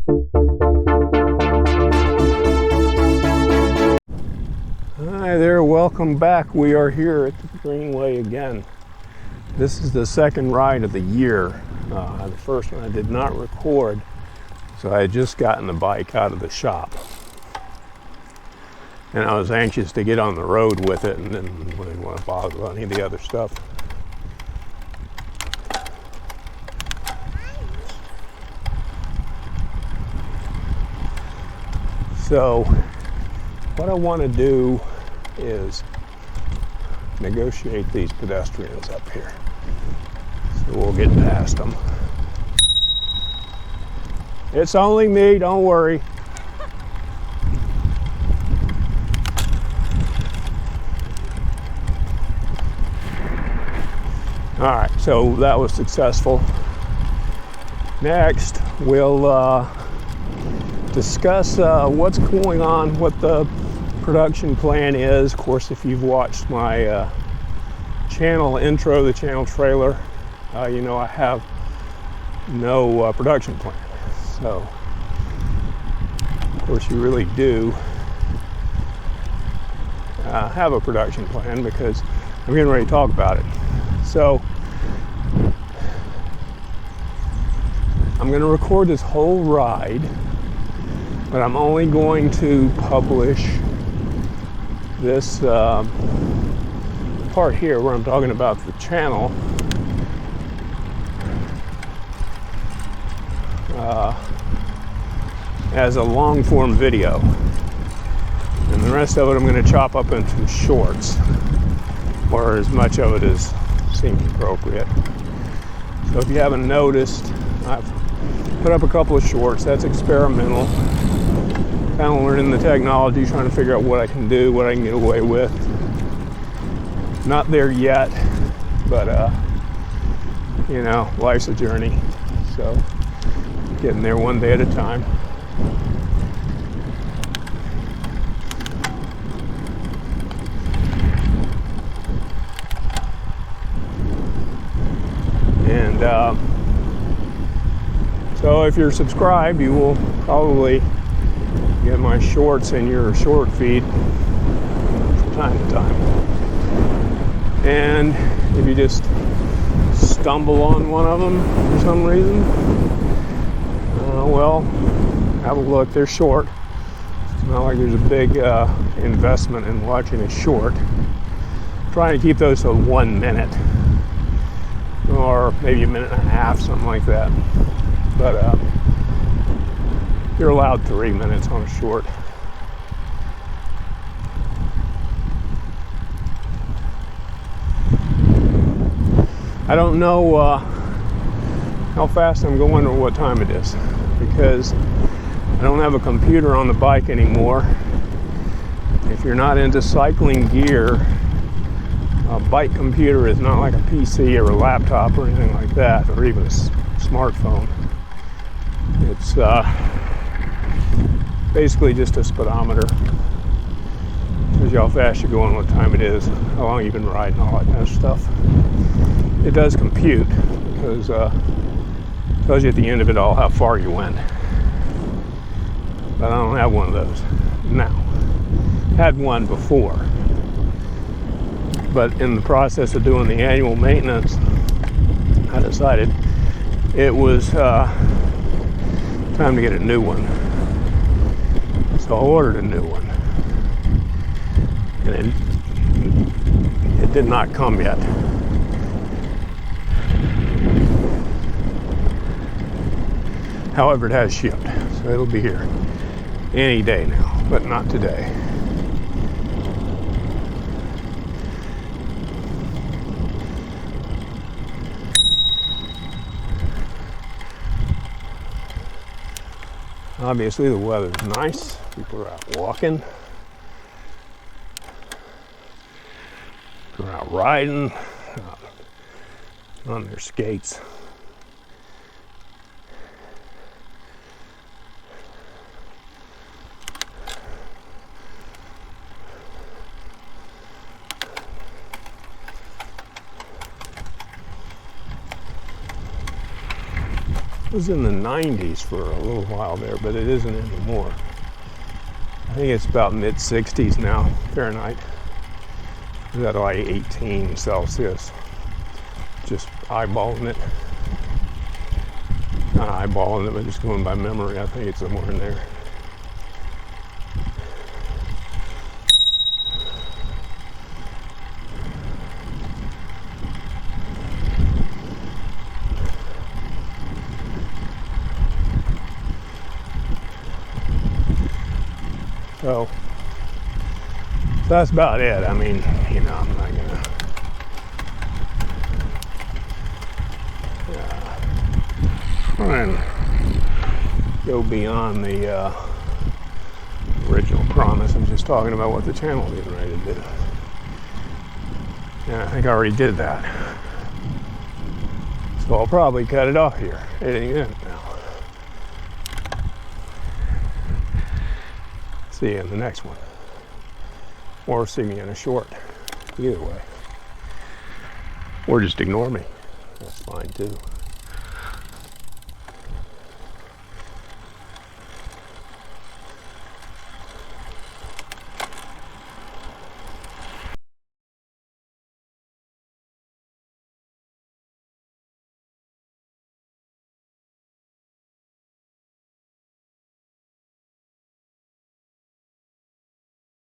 Hi there, welcome back. We are here at the Greenway again. This is the second ride of the year. The first one I did not record, so I had just gotten the bike out of the shop. And I was anxious to get on the road with it and didn't really want to bother with any of the other stuff. So what I want to do is negotiate these pedestrians up here. So we'll get past them. It's only me, don't worry. All right, so that was successful. Next, we'll discuss what's going on, what the production plan is. Of course, if you've watched my channel intro, the channel trailer, you know I have no production plan. So, of course, you really do have a production plan because I'm getting ready to talk about it. So, I'm going to record this whole ride, but I'm only going to publish this part here where I'm talking about the channel as a long form video, and the rest of it I'm going to chop up into shorts, or as much of it as seems appropriate. So if you haven't noticed, I've put up a couple of shorts. That's experimental, kind of learning the technology, trying to figure out what I can do, what I can get away with. Not there yet, but you know, life's a journey, so getting there one day at a time. And so if you're subscribed, you will probably get my shorts in your short feed from time to time. And if you just stumble on one of them for some reason, well, have a look. They're short. It's not like there's a big investment in watching a short. I'm trying to keep those to 1 minute, or maybe a minute and a half, something like that. But you're allowed 3 minutes on a short. I don't know how fast I'm going or what time it is, because I don't have a computer on the bike anymore. If you're not into cycling gear, a bike computer is not like a PC or a laptop or anything like that, or even a smartphone. It's basically just a speedometer. Tells you how fast you're going, what time it is, how long you've been riding, all that kind of stuff. It does compute, because it tells you at the end of it all how far you went. But I don't have one of those now. Had one before, but in the process of doing the annual maintenance, I decided it was time to get a new one. So I ordered a new one, and it did not come yet. However, it has shipped, so it'll be here any day now, but not today. Obviously, the weather's nice. People are out walking. People are out riding, on their skates. was in the 90s for a little while there, but it isn't anymore. I think it's about mid-60s now, Fahrenheit. Is that like 18 Celsius? Just eyeballing it. Not eyeballing it, but just going by memory. I think it's somewhere in there. So that's about it. I mean, you know, I'm not gonna try and go beyond the original promise. I'm just talking about what the channel is getting ready to do. And I think I already did that. So I'll probably cut it off here. It ain't good now. See you in the next one. Or see me in a short. Either way. Or just ignore me. That's fine too.